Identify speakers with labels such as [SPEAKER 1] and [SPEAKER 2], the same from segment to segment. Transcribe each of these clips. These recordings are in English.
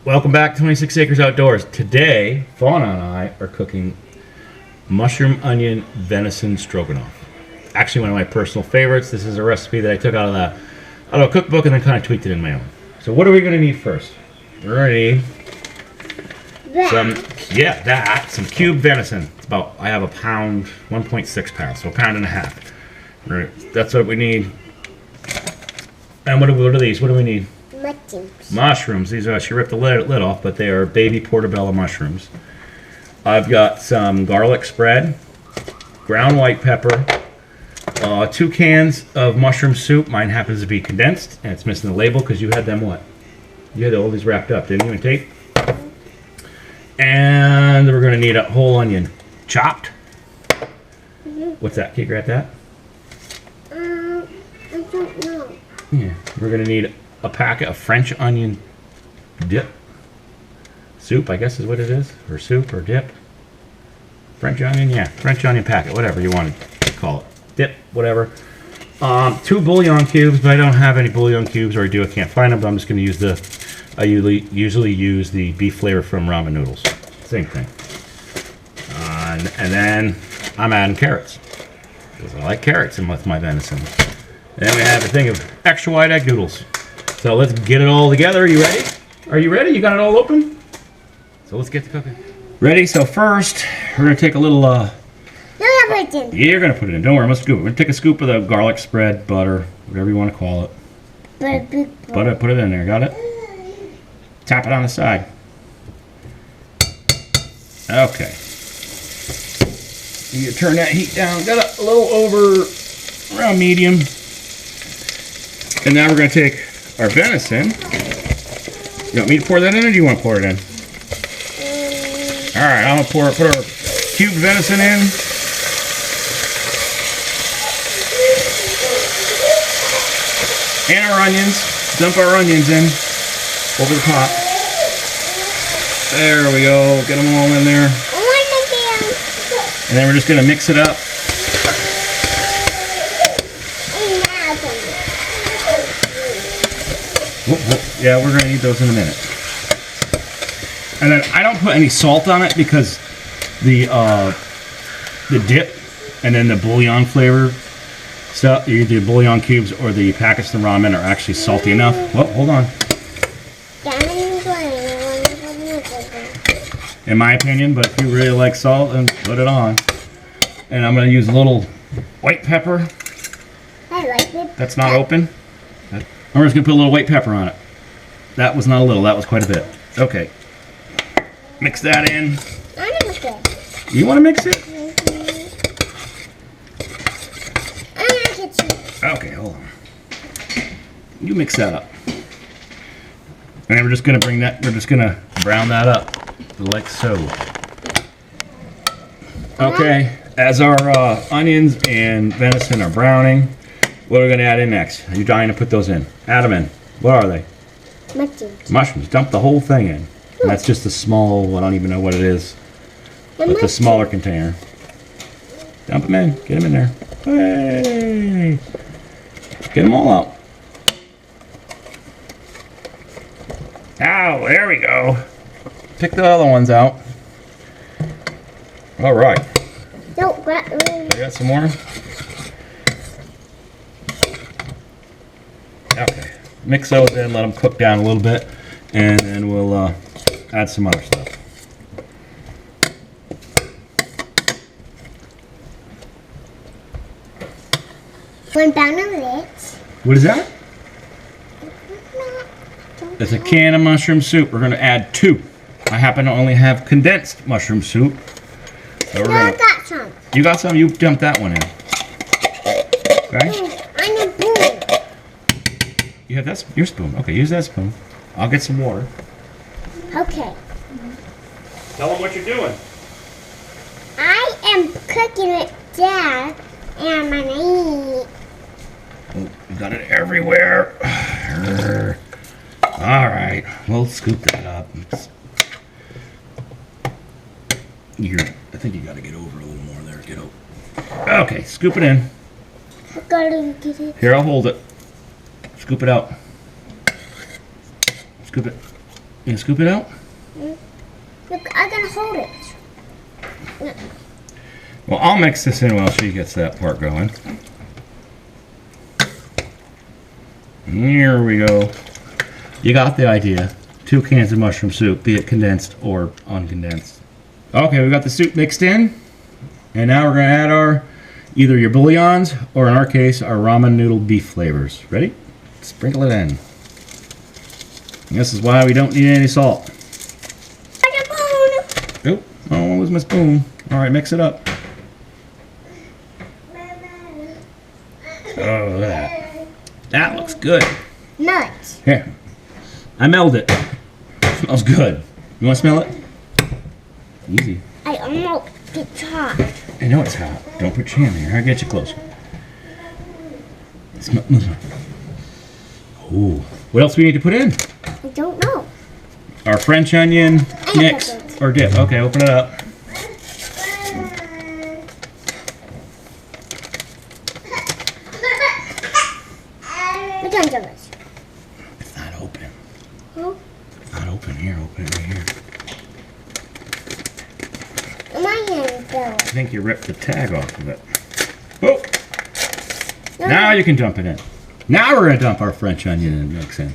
[SPEAKER 1] Welcome back to 26 Acres Outdoors. Today, Fauna and I are cooking mushroom onion venison stroganoff. Actually, one of my personal favorites. This is a recipe that I took out of a cookbook and then kind of tweaked it in my own. So what are we going to need first? We're going to need some cubed venison. It's about, I have a pound, 1.6 pounds, so a pound and a half. That's what we need. And what are these? What do we need? Mushrooms. These are, she ripped the lid off, but they are baby portobello mushrooms. I've got some garlic spread, ground white pepper, 2 cans of mushroom soup. Mine happens to be condensed, and it's missing the label because you had them what? You had all these wrapped up, didn't you, in tape? And we're going to need a whole onion chopped. What's that? Can you grab that?
[SPEAKER 2] I don't know.
[SPEAKER 1] Yeah, we're going to need a packet of French onion dip. Soup, I guess is what it is. Or soup or dip. French onion, yeah. French onion packet, whatever you want to call it. Dip, whatever. 2 bouillon cubes, but I don't have any bouillon cubes, or I do, I can't find them, but I'm just going to use I usually use the beef flavor from ramen noodles. Same thing. And then I'm adding carrots. Because I like carrots with my venison. And then we have a thing of extra wide egg noodles. So let's get it all together. Are you ready? Are you ready? You got it all open? So let's get to cooking. Ready? So first, we're going to take a little... You're going to put it in. Don't worry, I'm going to scoop it. We're going to take a scoop of the garlic spread, butter, whatever you want to call it. Butter, put it in there. Got it? Tap it on the side. Okay. You turn that heat down. Got it a little over, around medium. And now we're going to take our venison. You want me to pour that in, or do you want to pour it in? All right, I'm going to put our cubed venison in. And our onions. Dump our onions in over the pot. There we go. Get them all in there. And then we're just going to mix it up. Yeah, we're going to need those in a minute. And then I don't put any salt on it because the dip and then the bouillon flavor stuff, either the bouillon cubes or the packets of ramen are actually salty enough. Well, hold on. In my opinion, but if you really like salt, then put it on. And I'm going to use a little white pepper.
[SPEAKER 2] I like it.
[SPEAKER 1] That's not open. I'm just going to put a little white pepper on it. That was not a little, that was quite a bit. Okay. Mix that in.
[SPEAKER 2] I want to mix it.
[SPEAKER 1] You want to mix it?
[SPEAKER 2] I want to mix it.
[SPEAKER 1] Okay, hold on. You mix that up. And then we're just going to brown that up like so. Okay, as our onions and venison are browning, what are we going to add in next? Are you dying to put those in? Add them in. What are they?
[SPEAKER 2] Mushrooms.
[SPEAKER 1] Mushrooms. Dump the whole thing in. And that's just a small, I don't even know what it is, but the smaller container. Dump them in. Get them in there. Hey! Get them all out. Ow, there we go. Pick the other ones out. All right. I got some more. Okay. Mix those in, let them cook down a little bit, and then we'll add some other stuff.
[SPEAKER 2] One pound of it.
[SPEAKER 1] What is that? It's a can of mushroom soup. We're going to add 2. I happen to only have condensed mushroom soup. So
[SPEAKER 2] I got some.
[SPEAKER 1] You got some? You dumped that one in. Okay?
[SPEAKER 2] I'm a spoon.
[SPEAKER 1] You have your spoon. Okay, use that spoon. I'll get some water.
[SPEAKER 2] Okay.
[SPEAKER 1] Tell them what you're doing.
[SPEAKER 2] I am cooking it down, and I'm gonna eat.
[SPEAKER 1] Oh, you got it everywhere. All right, we'll scoop that up. I think you got to get over a little more there. Get over. Okay, scoop it in.
[SPEAKER 2] I gotta get it.
[SPEAKER 1] Here, I'll hold it. Scoop it out. Scoop it. You gonna scoop it out?
[SPEAKER 2] Look, I'm gonna hold it.
[SPEAKER 1] Well, I'll mix this in while she gets that part going. Here we go. You got the idea. 2 cans of mushroom soup, be it condensed or uncondensed. Okay, we got the soup mixed in. And now we're going to add our, either your bouillons, or in our case, our ramen noodle beef flavors. Ready? Sprinkle it in. And this is why we don't need any salt. Oh, oh, where's my spoon? All right, mix it up. Oh, look at that. That looks good.
[SPEAKER 2] Nuts.
[SPEAKER 1] Here. I melded it. Smells good. You want to smell it? Easy.
[SPEAKER 2] I almost get hot.
[SPEAKER 1] I know it's hot. Don't put your hand there. I'll get you close. Smell. Ooh. What else do we need to put in?
[SPEAKER 2] I don't know.
[SPEAKER 1] Our French onion mix
[SPEAKER 2] peppers.
[SPEAKER 1] or dip. Okay, open it up.
[SPEAKER 2] Which one's yours?
[SPEAKER 1] It's not open.
[SPEAKER 2] Oh,
[SPEAKER 1] It's not open. Here, open it right here.
[SPEAKER 2] my hand goes.
[SPEAKER 1] I think you ripped the tag off of it. Oh! Now you can dump it in. Now we're going to dump our French onion and mix in.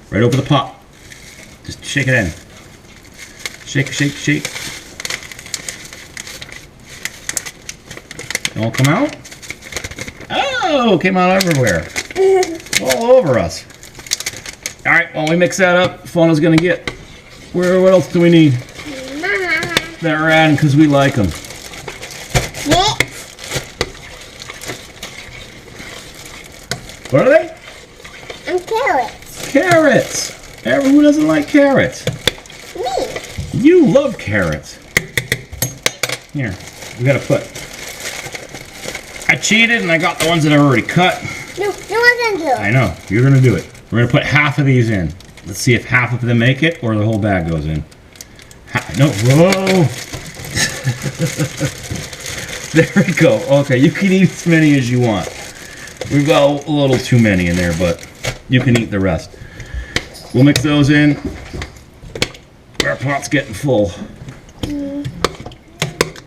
[SPEAKER 1] Right over the pot. Just shake it in. Shake, shake, shake. It won't come out? Oh, it came out everywhere. All over us. All right, while we mix that up, Fauna's going to get... What else do we need? That we're adding because we like them. What are they?
[SPEAKER 2] Carrots.
[SPEAKER 1] Carrots. Everyone doesn't like carrots.
[SPEAKER 2] Me.
[SPEAKER 1] You love carrots. Here, we gotta put. I cheated and I got the ones that I already cut.
[SPEAKER 2] No, no one's gonna do it.
[SPEAKER 1] I know, you're gonna do it. We're gonna put half of these in. Let's see if half of them make it or the whole bag goes in. No, whoa. There we go. Okay, you can eat as many as you want. We've got a little too many in there, but you can eat the rest. We'll mix those in. Our pot's getting full. You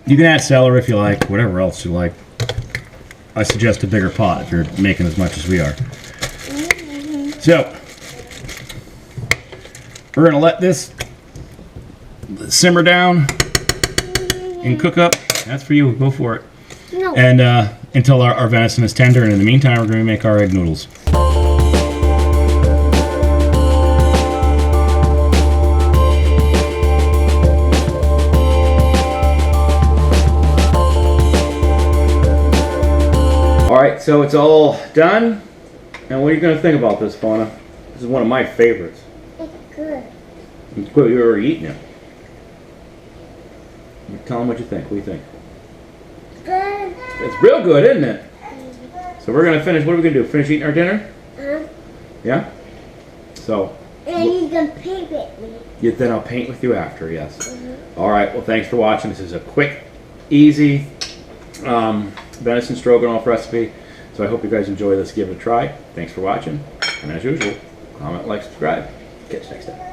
[SPEAKER 1] can add celery if you like, whatever else you like. I suggest a bigger pot if you're making as much as we are. So, we're gonna let this simmer down and cook up. That's for you, go for it.
[SPEAKER 2] No.
[SPEAKER 1] And until our venison is tender, and in the meantime we're gonna make our egg noodles. Alright, so it's all done. And what are you going to think about this, Fauna? This is one of my favorites.
[SPEAKER 2] It's good.
[SPEAKER 1] It's good, you're already eating it. Tell them what you think. What do you think?
[SPEAKER 2] Good.
[SPEAKER 1] It's real good, isn't it? So we're going to finish. What are we going to do? Finish eating our dinner? Yeah? So.
[SPEAKER 2] And you can paint with me.
[SPEAKER 1] Yeah, then I'll paint with you after, yes. Alright, well thanks for watching. This is a quick, easy venison stroganoff recipe. So I hope you guys enjoy this. Give it a try. Thanks for watching. And as usual, comment, like, subscribe. Catch you next time.